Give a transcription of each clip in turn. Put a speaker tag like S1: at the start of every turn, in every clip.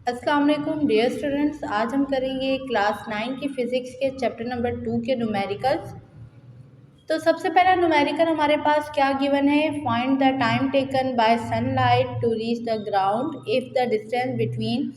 S1: अस्सलाम वालेकुम dear students. आज हम करेंगे क्लास 9 की फ़िज़िक्स के चैप्टर नंबर 2 के न्यूमेरिकल्स। तो सबसे पहला न्यूमेरिकल हमारे पास क्या गिवन है, find the time taken by sunlight to reach the ground if the distance between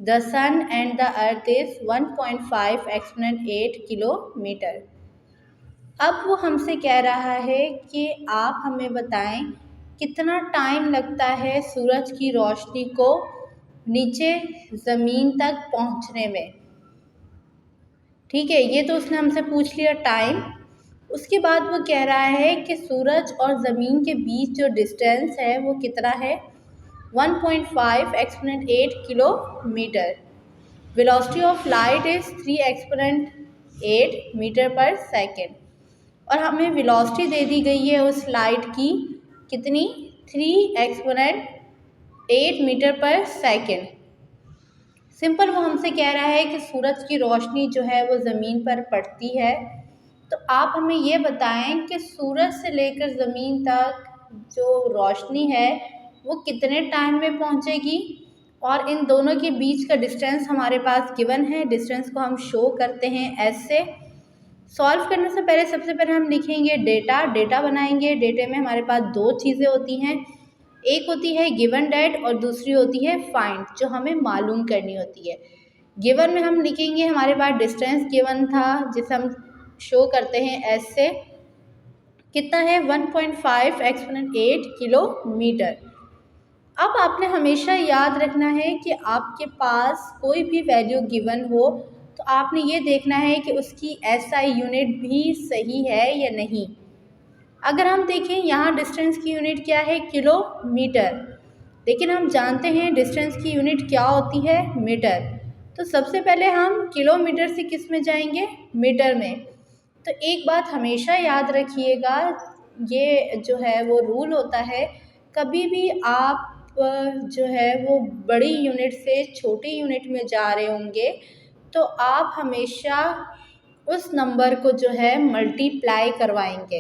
S1: the sun and the earth is 1.5 exponent 8 kilometre. अब वो हमसे कह रहा है कि आप हमें बताएं कितना टाइम लगता है सूरज की रोशनी को नीचे ज़मीन तक पहुंचने में। ठीक है, ये तो उसने हमसे पूछ लिया टाइम। उसके बाद वो कह रहा है कि सूरज और ज़मीन के बीच जो डिस्टेंस है वो कितना है, 1.5 exponent 8 kilometre. Velocity of light is 3 exponent 8 metre per second. और हमें वेलोसिटी दे दी गई है उस लाइट की कितनी, 3 exponent 8 metre per second. Simple वो हमसे कह रहा है कि सूरज की रोशनी जो है वो ज़मीन पर पड़ती है। तो आप हमें ये बताएं कि सूरज से लेकर ज़मीन तक जो रोशनी है वो कितने टाइम में पहुंचेगी, और इन दोनों के बीच का डिस्टेंस हमारे पास गिवन है। डिस्टेंस को हम शो करते हैं एस से। सॉल्व करने से पहले सबसे पहले हम लिखेंगे डेटा बनाएंगे। डेटे में हमारे पास दो चीज़ें होती हैं, एक होती है गिवन डेट और दूसरी होती है फाइंड, जो हमें मालूम करनी होती है। गिवन में हम लिखेंगे हमारे पास डिस्टेंस गिवन था जिसे हम शो करते हैं एस से, कितना है 1.5 एक्सपोनेंट 8 किलोमीटर। अब आपने हमेशा याद रखना है कि आपके पास कोई भी वैल्यू गिवन हो तो आपने ये देखना है कि उसकी एसआई यूनिट भी सही है या नहीं। अगर हम देखें यहाँ डिस्टेंस की यूनिट क्या है, किलोमीटर, लेकिन हम जानते हैं डिस्टेंस की यूनिट क्या होती है, मीटर। तो सबसे पहले हम किलोमीटर से किस में जाएंगे, मीटर में। तो एक बात हमेशा याद रखिएगा, ये जो है वो रूल होता है, कभी भी आप जो है वो बड़ी यूनिट से छोटी यूनिट में जा रहे होंगे तो आप हमेशा उस नंबर को जो है मल्टीप्लाई करवाएंगे।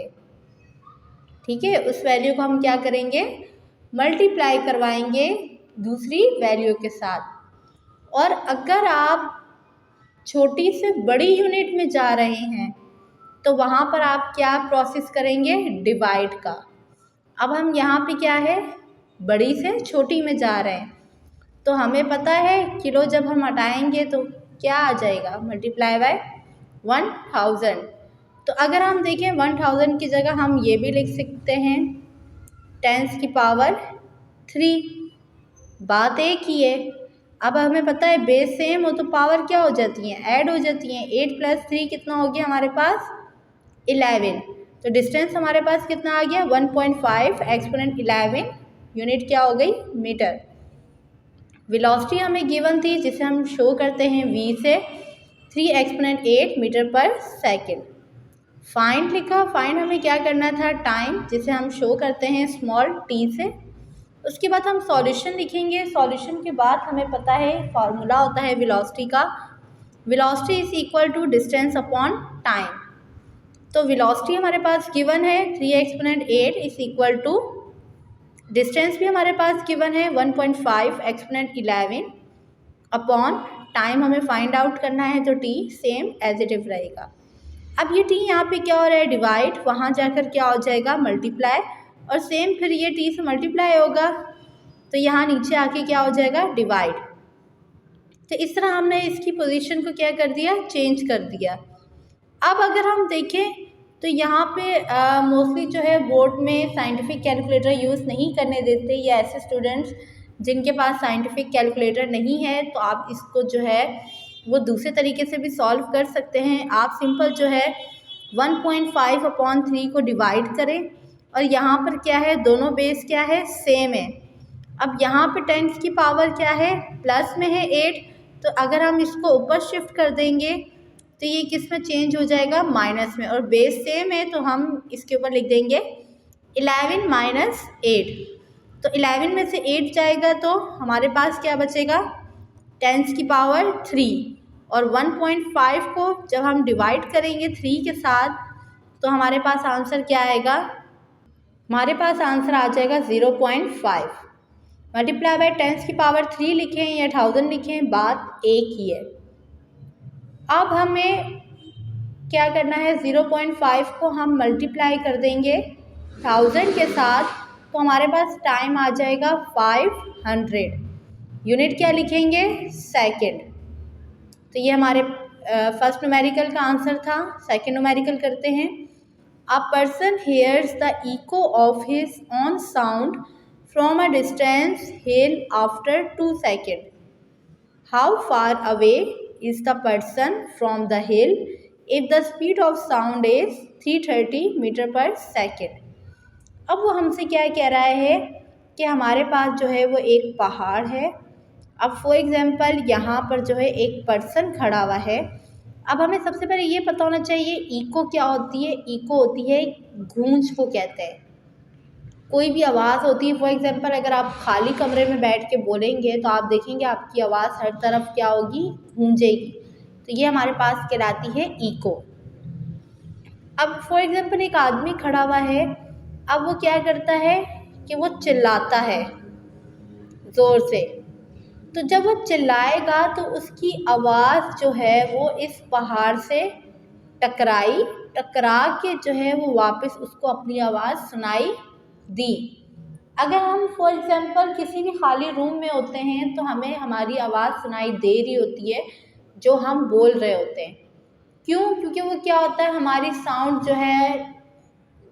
S1: ठीक है, उस वैल्यू को हम क्या करेंगे, मल्टीप्लाई करवाएंगे दूसरी वैल्यू के साथ। और अगर आप छोटी से बड़ी यूनिट में जा रहे हैं तो वहाँ पर आप क्या प्रोसेस करेंगे, डिवाइड का। अब हम यहाँ पे क्या है, बड़ी से छोटी में जा रहे हैं, तो हमें पता है किलो जब हम हटाएंगे तो क्या आ जाएगा, मल्टीप्लाई बाय 1000। तो अगर हम देखें 1000 की जगह हम ये भी लिख सकते हैं 10 की पावर 3। बात एक ही है। अब हमें पता है बेस सेम हो तो पावर क्या हो जाती हैं, ऐड हो जाती हैं। 8 + 3 कितना हो गया हमारे पास, 11। तो डिस्टेंस हमारे पास कितना आ गया, 1.5 एक्सपोनेंट 11 यूनिट क्या हो गई, मीटर। वेलोसिटी हमें गिवन थी जिसे हम शो करते हैं v से, 3 exponent 8 metre per second. Find लिखा, फाइंड हमें क्या करना था, टाइम, जिसे हम शो करते हैं स्मॉल t से। उसके बाद हम सॉल्यूशन लिखेंगे। सॉल्यूशन के बाद हमें पता है फार्मूला होता है वेलोसिटी का, velocity is equal to distance upon time. तो वेलोसिटी हमारे पास गिवन है 3 exponent 8 is equal to, distance भी हमारे पास गिवन है 1.5 एक्सपोनेंट 11 अपॉन टाइम हमें फाइंड आउट करना है, तो T same as it is रहेगा। अब ये टी यहाँ पे क्या हो रहा है, डिवाइड, वहाँ जाकर क्या हो जाएगा, मल्टीप्लाई, और सेम फिर ये टी से मल्टीप्लाई होगा तो यहाँ नीचे आके क्या हो जाएगा, डिवाइड। तो इस तरह हमने इसकी पोजीशन को क्या कर दिया, चेंज कर दिया। अब अगर हम देखें तो यहाँ पे मोस्टली जो है बोर्ड में साइंटिफिक कैलकुलेटर यूज़ नहीं करने देते, या ऐसे स्टूडेंट्स जिनके पास साइंटिफिक कैलकुलेटर नहीं है तो आप इसको जो है वो दूसरे तरीके से भी सॉल्व कर सकते हैं। आप सिंपल जो है 1.5 अपॉन 3 को डिवाइड करें, और यहाँ पर क्या है, दोनों बेस क्या है, सेम है। अब यहाँ पे 10 की पावर क्या है, प्लस में है 8, तो अगर हम इसको ऊपर शिफ्ट कर देंगे तो ये किस में चेंज हो जाएगा, माइनस में, और बेस सेम है तो हम इसके ऊपर लिख देंगे 11 माइनस 8। तो 11 में से 8 जाएगा तो हमारे पास क्या बचेगा, 10 की पावर 3, और 1.5 को जब हम डिवाइड करेंगे 3 के साथ तो हमारे पास आंसर क्या आएगा, हमारे पास आंसर आ जाएगा 0.5। मल्टीप्लाई बाय 10⁻³ लिखें या 1000 लिखें, बात एक ही है। अब हमें क्या करना है, 0.5 को हम मल्टीप्लाई कर देंगे 1000 के साथ, तो हमारे पास टाइम आ जाएगा 500। यूनिट क्या लिखेंगे, सेकंड। तो ये हमारे फर्स्ट न्यूमेरिकल का आंसर था। सेकंड न्यूमेरिकल करते हैं। A person hears the echo of his own sound from a distance hill after 2 second. How far away is the person from the hill if the speed of sound is 330 metre per second. अब वो हमसे क्या कह रहा है कि हमारे पास जो है वो एक पहाड़ है। अब फॉर एग्जांपल यहाँ पर जो है एक पर्सन खड़ा हुआ है। अब हमें सबसे पहले ये पता होना चाहिए इको क्या होती है। इको होती है गूंज को कहते हैं। कोई भी आवाज़ होती है, फॉर एग्जांपल अगर आप खाली कमरे में बैठ के बोलेंगे तो आप देखेंगे आपकी आवाज़ हर तरफ क्या होगी, गूंजेगी। तो ये हमारे पास कहलाती है इको। अब फॉर एग्जांपल एक आदमी खड़ा हुआ है। अब वो क्या करता है कि वो चिल्लाता है ज़ोर से। तो जब वो चिल्लाएगा तो उसकी आवाज़ जो है वो इस पहाड़ से टकरा के जो है वो वापस उसको अपनी आवाज़ सुनाई दी। अगर हम फॉर एग्जांपल किसी भी खाली रूम में होते हैं तो हमें हमारी आवाज़ सुनाई दे रही होती है जो हम बोल रहे होते हैं। क्यों? क्योंकि वो क्या होता है, हमारी साउंड जो है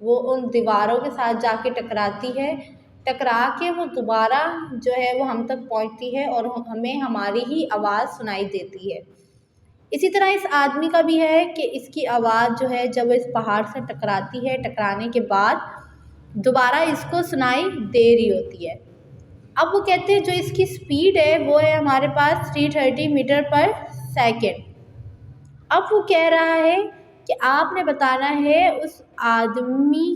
S1: वो उन दीवारों के साथ जाके टकराती है, टकरा के वो दोबारा जो है वो हम तक पहुंचती है और हमें हमारी ही आवाज़ सुनाई देती है। इसी तरह इस आदमी का भी है कि इसकी आवाज़ जो है जब इस पहाड़ से टकराती है, टकराने के बाद दोबारा इसको सुनाई दे रही होती है। अब वो कहते हैं जो इसकी स्पीड है वो है हमारे पास 330 मीटर पर सेकेंड। अब वो कह रहा है कि आपने बताना है उस आदमी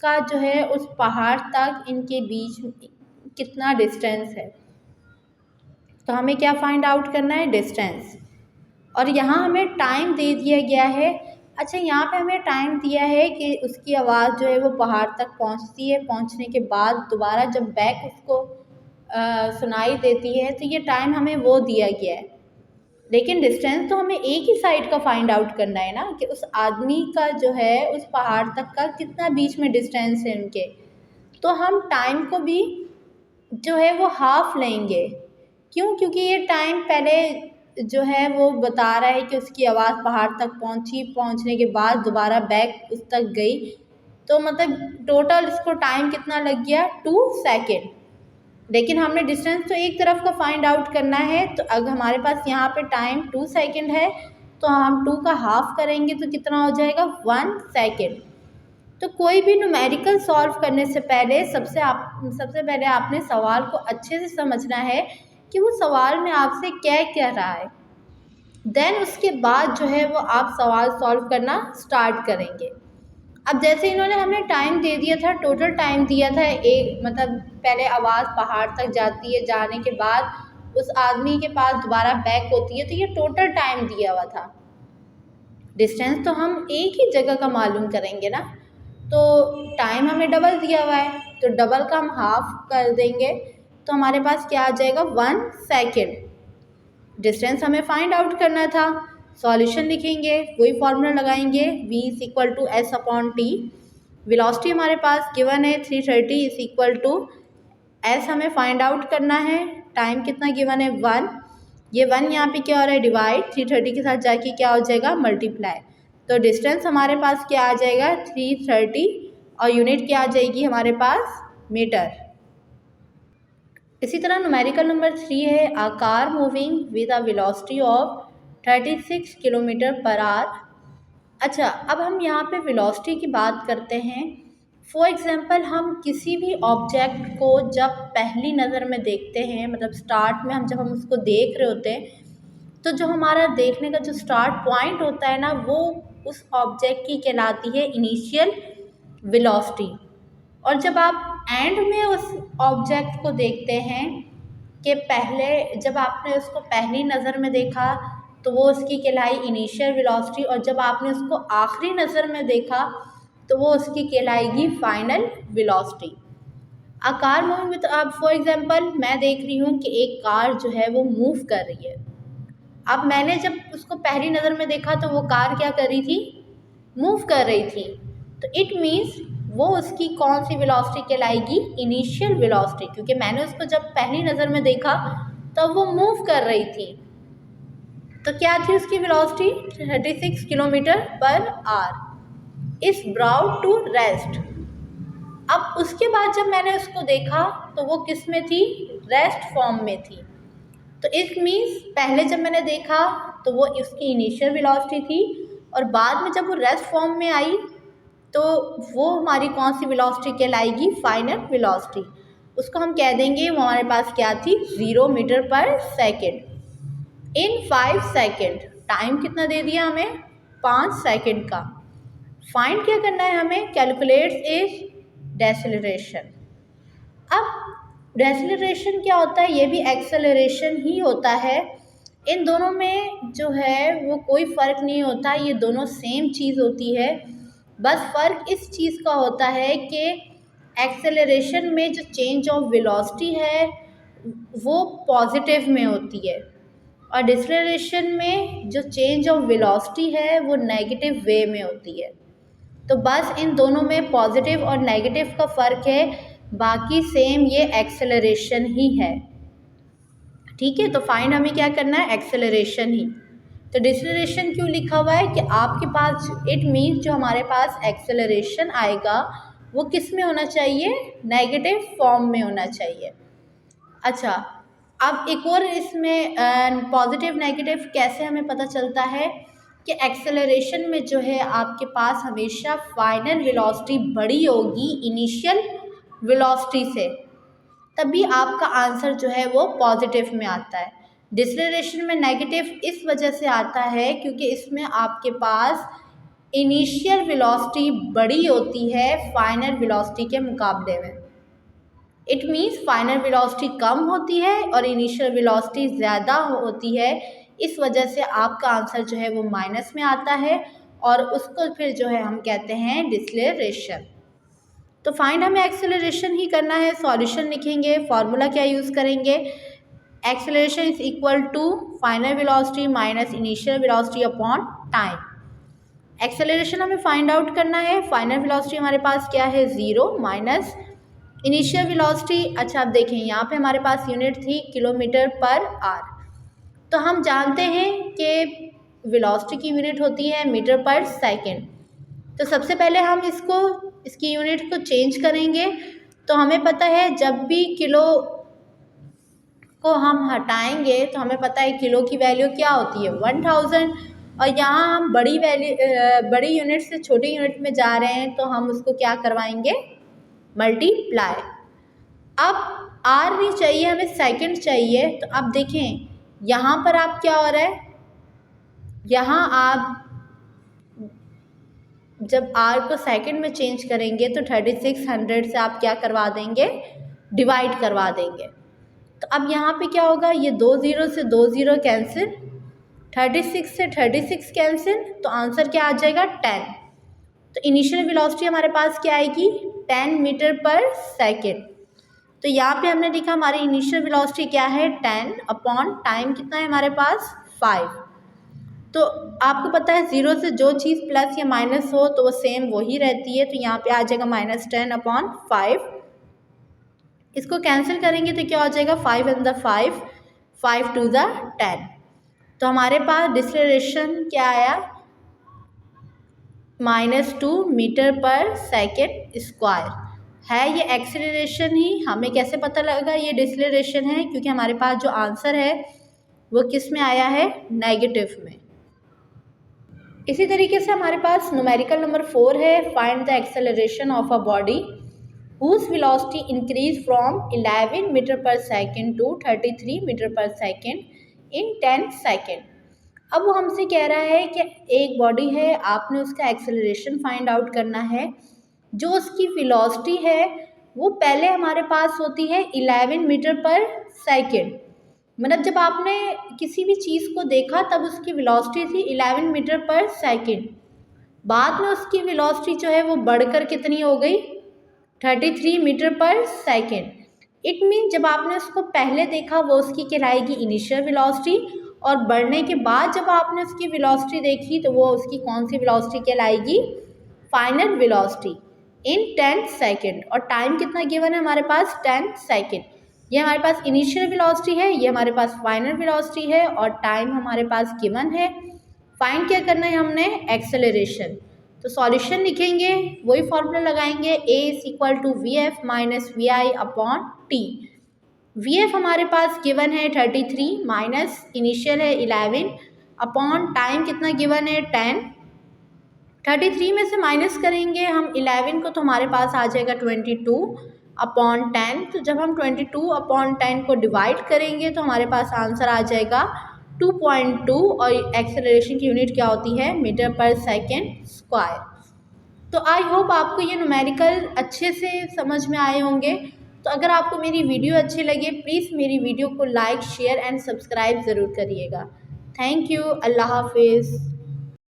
S1: का जो है उस पहाड़ तक इनके बीच कितना डिस्टेंस है। तो हमें क्या फाइंड आउट करना है, डिस्टेंस। और यहाँ हमें टाइम दे दिया गया है। अच्छा, यहाँ पे हमें टाइम दिया है कि उसकी आवाज़ जो है वो पहाड़ तक पहुँचती है, पहुँचने के बाद दोबारा जब बैक उसको सुनाई देती है, तो ये टाइम हमें वो दिया गया है। लेकिन डिस्टेंस तो हमें एक ही साइड का फाइंड आउट करना है ना, कि उस आदमी का जो है उस पहाड़ तक का कितना बीच में डिस्टेंस है उनके। तो हम टाइम को भी जो है वो हाफ लेंगे। क्यों? क्योंकि ये टाइम पहले जो है वो बता रहा है कि उसकी आवाज़ पहाड़ तक पहुंची, पहुंचने के बाद दोबारा बैक उस तक गई। तो मतलब टोटल इसको टाइम कितना लग गया, 2 सेकेंड। लेकिन हमने डिस्टेंस तो एक तरफ का फाइंड आउट करना है। तो अगर हमारे पास यहाँ पे टाइम 2 सेकेंड है तो हम 2 का हाफ करेंगे तो कितना हो जाएगा, 1 सेकेंड। तो कोई भी न्यूमेरिकल सॉल्व करने से पहले सबसे पहले आपने सवाल को अच्छे से समझना है कि वो सवाल में आपसे क्या कह रहा है। देन उसके बाद जो है वो आप सवाल सॉल्व करना स्टार्ट करेंगे। अब जैसे इन्होंने हमें टाइम दे दिया था, टोटल टाइम दिया था एक, मतलब पहले आवाज़ पहाड़ तक जाती है, जाने के बाद उस आदमी के पास दोबारा बैक होती है, तो ये टोटल टाइम दिया हुआ था। डिस्टेंस तो हम एक ही जगह का मालूम करेंगे ना, तो टाइम हमें डबल दिया हुआ है तो डबल का हम हाफ कर देंगे तो हमारे पास क्या आ जाएगा, 1 सेकेंड। डिस्टेंस हमें फाइंड आउट करना था। सॉल्यूशन लिखेंगे, वही फार्मूला लगाएंगे, v = s/t। वेलोसिटी हमारे पास गिवन है 330 = s हमें फाइंड आउट करना है। टाइम कितना गिवन है, 1। ये 1 यहाँ पे क्या हो रहा है, डिवाइड 330 के साथ जाके क्या हो जाएगा, मल्टीप्लाई। तो डिस्टेंस हमारे पास क्या आ जाएगा, 330, और यूनिट क्या आ जाएगी हमारे पास, मीटर। इसी तरह न्यूमेरिकल नंबर 3 है, अ car moving with a velocity of 36 km/h। अच्छा, अब हम यहाँ पे वेलोसिटी की बात करते हैं। फॉर एग्जांपल हम किसी भी ऑब्जेक्ट को जब पहली नज़र में देखते हैं, मतलब स्टार्ट में जब हम उसको देख रहे होते हैं, तो जो हमारा देखने का जो स्टार्ट पॉइंट होता है ना, वो उस ऑब्जेक्ट की कहलाती है इनिशियल वेलोसिटी। और जब आप एंड में उस ऑब्जेक्ट को देखते हैं कि पहले जब आपने उसको पहली नज़र में देखा तो वो उसकी कहलाई इनिशियल वेलोसिटी, और जब आपने उसको आखिरी नज़र में देखा तो वो उसकी कहलाएगी final velocity. A car moving with, अब फॉर एग्जांपल मैं देख रही हूँ कि एक कार जो है वो मूव कर रही है। अब मैंने जब उसको पहली नज़र में देखा तो वो कार क्या कर रही थी, मूव कर रही थी। तो इट मीन्स वो उसकी कौन सी वेलोसिटी कहलाएगी, इनिशियल वेलोसिटी, क्योंकि मैंने उसको जब पहली नज़र में देखा तब वो मूव कर रही थी। तो क्या थी उसकी velocity, 36 kilometre per hour. Is brought to rest. अब उसके बाद जब मैंने उसको देखा तो वो किस में थी, रेस्ट फॉर्म में थी। तो इट मीन्स पहले जब मैंने देखा तो वो उसकी इनिशियल वेलोसिटी थी, और बाद में जब वो रेस्ट फॉर्म में आई तो वो हमारी कौन सी वेलोसिटी कहलाएगी, फाइनल वेलोसिटी। उसको हम कह देंगे वो हमारे पास क्या थी, 0 metre per second in 5 second. Time कितना दे दिया हमें, 5 सेकेंड का। फाइंड क्या करना है हमें, कैलकुलेट इज डेसिलरेशन। अब डेसिलरेशन क्या होता है, ये भी एक्सेलरेशन ही होता है। इन दोनों में जो है वो कोई फ़र्क नहीं होता, ये दोनों सेम चीज़ होती है। बस फ़र्क इस चीज़ का होता है कि एक्सेलरेशन में जो चेंज ऑफ वेलोसिटी है वो पॉजिटिव में होती है, और डिसलेरेशन में जो चेंज ऑफ वेलोसिटी है वो नेगेटिव वे में होती है। तो बस इन दोनों में पॉजिटिव और नेगेटिव का फ़र्क है, बाकी सेम ये एक्सेलरेशन ही है। ठीक है, तो फाइंड हमें क्या करना है, एक्सेलरेशन ही। तो डिसलेरेशन क्यों लिखा हुआ है कि आपके पास, इट मीन्स जो हमारे पास एक्सेलरेशन आएगा वो किस में होना चाहिए, नेगेटिव फॉर्म में होना चाहिए। अच्छा, अब एक और इसमें पॉजिटिव नेगेटिव कैसे हमें पता चलता है कि एक्सेलरेशन में जो है आपके पास हमेशा फाइनल वेलोसिटी बड़ी होगी इनिशियल वेलोसिटी से, तभी आपका आंसर जो है वो पॉजिटिव में आता है। डिसलेरेशन में नेगेटिव इस वजह से आता है क्योंकि इसमें आपके पास इनिशियल वेलोसिटी बड़ी होती है फाइनल वेलोसिटी के मुकाबले में। इट मीन्स फाइनल वेलोसिटी कम होती है और इनिशियल वेलोसिटी ज़्यादा होती है, इस वजह से आपका आंसर जो है वो माइनस में आता है, और उसको फिर जो है हम कहते हैं डिसलेरेशन। तो फाइंड हमें एक्सेलरेशन ही करना है। सॉल्यूशन लिखेंगे, फार्मूला क्या यूज़ करेंगे, acceleration is equal to final velocity minus initial velocity upon time. Acceleration हमें फाइंड आउट करना है, फाइनल वेलोसिटी हमारे पास क्या है, 0 माइनस इनिशियल वेलोसिटी। अच्छा, आप देखें यहाँ पे हमारे पास यूनिट थी किलोमीटर पर आवर, तो हम जानते हैं कि वेलोसिटी की यूनिट होती है मीटर पर सेकेंड। तो सबसे पहले हम इसकी यूनिट को चेंज करेंगे। तो हमें पता है जब भी किलो को हम हटाएंगे तो हमें पता है किलो की वैल्यू क्या होती है, 1000, और यहाँ हम बड़ी यूनिट से छोटी यूनिट में जा रहे हैं तो हम उसको क्या करवाएंगे, मल्टीप्लाई। अब आर नहीं चाहिए, हमें सेकंड चाहिए। तो अब देखें यहाँ पर आप क्या हो रहा है, यहाँ आप जब आर को सेकंड में चेंज करेंगे तो 3600 से आप क्या करवा देंगे, डिवाइड करवा देंगे। तो अब यहाँ पे क्या होगा, ये 2 0 से 2 0 कैंसिल, 36 से 36 कैंसिल, तो आंसर क्या आ जाएगा, 10। तो इनिशियल वेलोसिटी हमारे पास क्या आएगी, 10 मीटर पर सेकेंड। तो यहाँ पे हमने लिखा हमारी इनिशियल वेलोसिटी क्या है, 10 अपॉन टाइम कितना है हमारे पास, 5। तो आपको पता है 0 से जो चीज़ प्लस या माइनस हो तो वो सेम वही रहती है, तो यहाँ पे आ जाएगा -10 अपॉन 5। इसको कैंसिल करेंगे तो क्या हो जाएगा, 5 and 5, 5 to 10। तो हमारे पास डिसलेरेशन क्या आया, -2 मीटर पर सेकेंड स्क्वायर है। ये एक्सेलरेशन ही, हमें कैसे पता लगा ये डिसलेरेशन है, क्योंकि हमारे पास जो आंसर है वो किस में आया है, नेगेटिव में। इसी तरीके से हमारे पास न्यूमेरिकल नंबर 4 है, find the acceleration of a body whose velocity increase from 11 metre per second to 33 metre per second in 10 second. अब वो हमसे कह रहा है कि एक बॉडी है, आपने उसका एक्सेलरेशन फाइंड आउट करना है। जो उसकी वेलोसिटी है वो पहले हमारे पास होती है 11 मीटर पर सेकेंड, मतलब जब आपने किसी भी चीज़ को देखा तब उसकी वेलोसिटी थी 11 मीटर पर सेकेंड। बाद में उसकी वेलोसिटी जो है वो बढ़कर कितनी हो गई, 33 metre per second. It mean जब आपने उसको पहले देखा वो उसकी कहलाएगी इनिशियल वेलोसिटी, और बढ़ने के बाद जब आपने उसकी वेलोसिटी देखी तो वो उसकी कौन सी वेलोसिटी कहलाएगी, फाइनल वेलोसिटी इन 10 सेकेंड। और टाइम कितना गिवन है हमारे पास, 10 सेकेंड। ये हमारे पास इनिशियल वेलोसिटी है, ये हमारे पास फाइनल वेलोसिटी है, और टाइम हमारे पास गिवन है। फाइंड क्या करना है हमने, एक्सेलरेशन। तो सॉल्यूशन लिखेंगे, वही फॉर्मूला लगाएंगे, a is equal to V F minus V I upon T. V F हमारे पास गिवन है 33 माइनस इनिशियल है 11 अपॉन टाइम कितना गिवन है 10। 33 में से माइनस करेंगे हम 11 को तो हमारे पास आ जाएगा 22 अपॉन 10। तो जब हम 22 अपॉन 10 को डिवाइड करेंगे तो हमारे पास आंसर आ जाएगा 2.2, और एक्सेलरेशन की यूनिट क्या होती है, मीटर पर सेकेंड स्क्वायर। तो आई होप आपको ये न्यूमेरिकल अच्छे से समझ में आए होंगे। तो अगर आपको मेरी वीडियो अच्छी लगे प्लीज़ मेरी वीडियो को लाइक शेयर एंड सब्सक्राइब ज़रूर करिएगा। थैंक यू, अल्लाह हाफिज़।